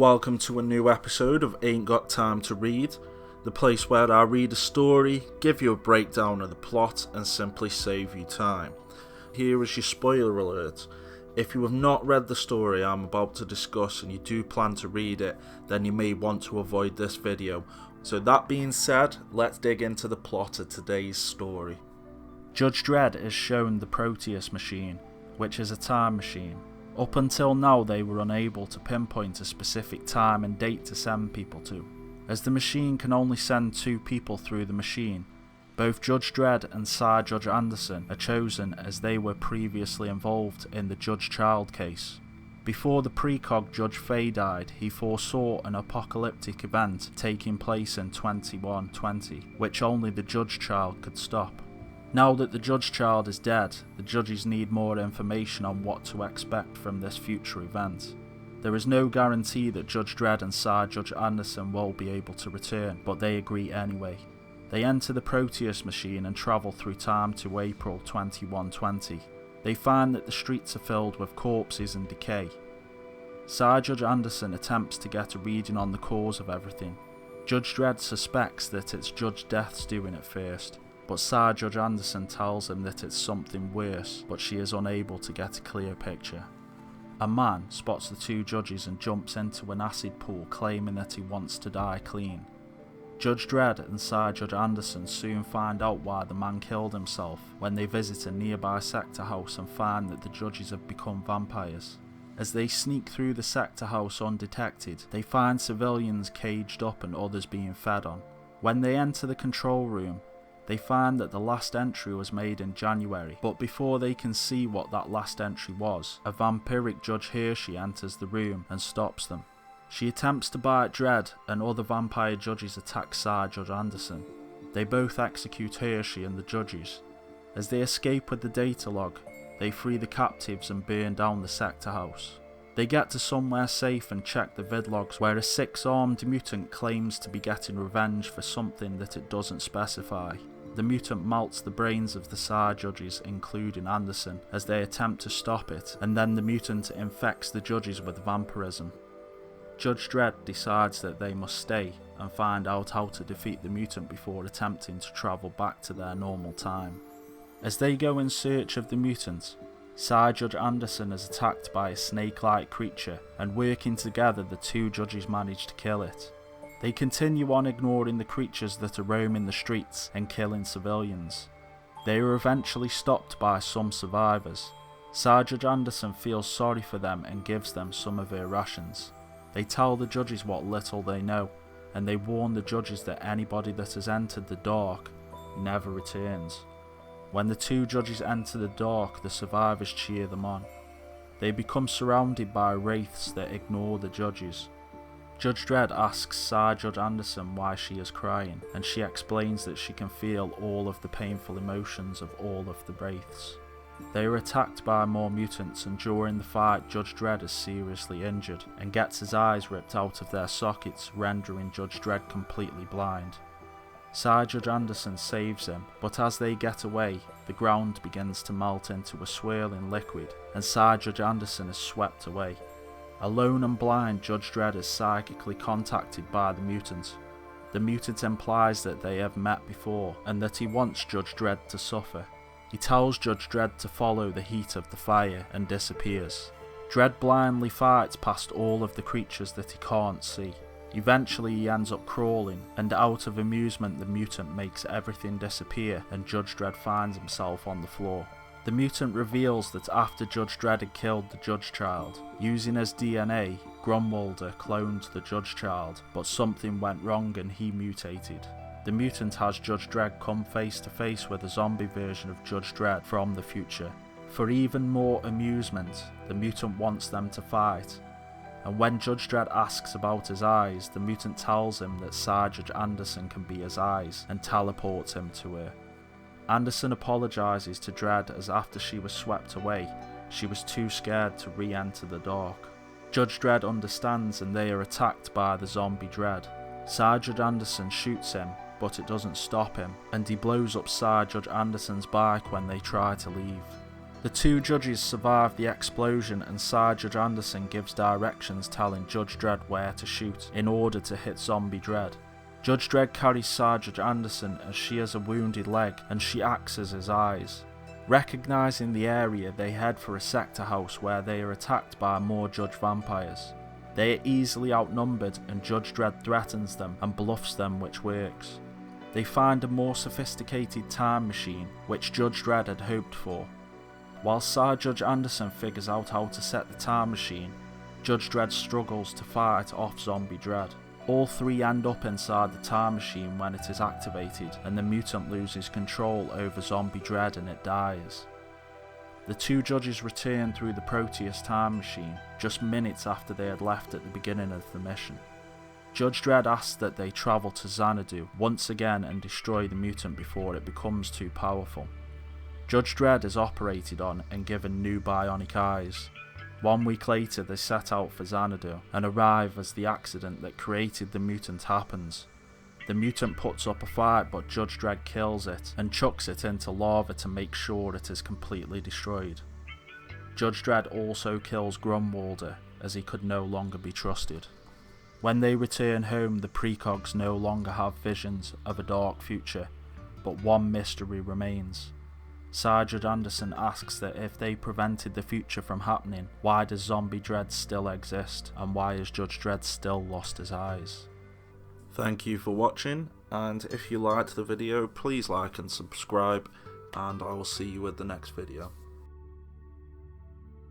welcome to a new episode of Ain't Got Time to Read, the place where I read a story, give you a breakdown of the plot, and simply save you time. Here is your spoiler alert. If you have not read the story I'm about to discuss and you do plan to read it, then you may want to avoid this video. So that being said, let's dig into the plot of today's story. Judge Dredd is shown the Proteus machine, which is a time machine. Up until now they were unable to pinpoint a specific time and date to send people to. As the machine can only send 2 people through the machine, both Judge Dredd and Sir Judge Anderson are chosen as they were previously involved in the Judge Child case. Before the precog Judge Faye died, he foresaw an apocalyptic event taking place in 2120, which only the Judge Child could stop. Now that the Judge Child is dead, the judges need more information on what to expect from this future event. There is no guarantee that Judge Dredd and Sir Judge Anderson will be able to return, but they agree anyway. They enter the Proteus machine and travel through time to April 2120. They find that the streets are filled with corpses and decay. Sir Judge Anderson attempts to get a reading on the cause of everything. Judge Dredd suspects that it's Judge Death's doing it first, but Sir Judge Anderson tells him that it's something worse, but she is unable to get a clear picture. A man spots the 2 judges and jumps into an acid pool, claiming that he wants to die clean. Judge Dredd and Sir Judge Anderson soon find out why the man killed himself when they visit a nearby sector house and find that the judges have become vampires. As they sneak through the sector house undetected, they find civilians caged up and others being fed on. When they enter the control room, they find that the last entry was made in January, but before they can see what that last entry was, a vampiric Judge Hershey enters the room and stops them. She attempts to bite Dredd, and other vampire judges attack Sir Judge Anderson. They both execute Hershey and the judges. As they escape with the data log, they free the captives and burn down the sector house. They get to somewhere safe and check the vidlogs where a 6-armed mutant claims to be getting revenge for something that it doesn't specify. The mutant melts the brains of the Sir judges, including Anderson, as they attempt to stop it, and then the mutant infects the judges with vampirism. Judge Dredd decides that they must stay and find out how to defeat the mutant before attempting to travel back to their normal time. As they go in search of the mutant, Sir Judge Anderson is attacked by a snake-like creature, and working together the 2 judges manage to kill it. They continue on ignoring the creatures that are roaming the streets and killing civilians. They are eventually stopped by some survivors. Sir Judge Anderson feels sorry for them and gives them some of her rations. They tell the judges what little they know, and they warn the judges that anybody that has entered the dark never returns. When the 2 judges enter the dark, the survivors cheer them on. They become surrounded by wraiths that ignore the judges. Judge Dredd asks Sir Judge Anderson why she is crying, and she explains that she can feel all of the painful emotions of all of the wraiths. They are attacked by more mutants, and during the fight Judge Dredd is seriously injured and gets his eyes ripped out of their sockets, rendering Judge Dredd completely blind. Sir Judge Anderson saves him, but as they get away, the ground begins to melt into a swirling liquid, and Sir Judge Anderson is swept away. Alone and blind, Judge Dredd is psychically contacted by the mutant. The mutant implies that they have met before, and that he wants Judge Dredd to suffer. He tells Judge Dredd to follow the heat of the fire and disappears. Dredd blindly fights past all of the creatures that he can't see. Eventually he ends up crawling, and out of amusement the mutant makes everything disappear and Judge Dredd finds himself on the floor. The mutant reveals that after Judge Dredd had killed the Judge Child, using his DNA, Grunwalder cloned the Judge Child, but something went wrong and he mutated. The mutant has Judge Dredd come face to face with a zombie version of Judge Dredd from the future. For even more amusement, the mutant wants them to fight. And when Judge Dredd asks about his eyes, the mutant tells him that Sir Judge Anderson can be his eyes and teleports him to her. Anderson apologises to Dredd as after she was swept away, she was too scared to re-enter the dark. Judge Dredd understands and they are attacked by the zombie Dredd. Sir Judge Anderson shoots him, but it doesn't stop him, and he blows up Sir Judge Anderson's bike when they try to leave. The two judges survive the explosion, and Sir Judge Anderson gives directions telling Judge Dredd where to shoot in order to hit Zombie Dredd. Judge Dredd carries Sir Judge Anderson as she has a wounded leg and she acts as his eyes. Recognising the area, they head for a sector house where they are attacked by more Judge vampires. They are easily outnumbered and Judge Dredd threatens them and bluffs them, which works. They find a more sophisticated time machine, which Judge Dredd had hoped for. While Sir Judge Anderson figures out how to set the time machine, Judge Dredd struggles to fight off Zombie Dredd. All three end up inside the time machine when it is activated, and the mutant loses control over Zombie Dredd and it dies. The two judges return through the Proteus time machine just minutes after they had left at the beginning of the mission. Judge Dredd asks that they travel to Xanadu once again and destroy the mutant before it becomes too powerful. Judge Dredd is operated on and given new bionic eyes. 1 week later they set out for Xanadu and arrive as the accident that created the mutant happens. The mutant puts up a fight, but Judge Dredd kills it and chucks it into lava to make sure it is completely destroyed. Judge Dredd also kills Grunwalder as he could no longer be trusted. When they return home, the precogs no longer have visions of a dark future, but one mystery remains. Sir Judge Anderson asks that if they prevented the future from happening, why does Zombie Dredd still exist, and why has Judge Dredd still lost his eyes? Thank you for watching, and if you liked the video, please like and subscribe, and I will see you with the next video.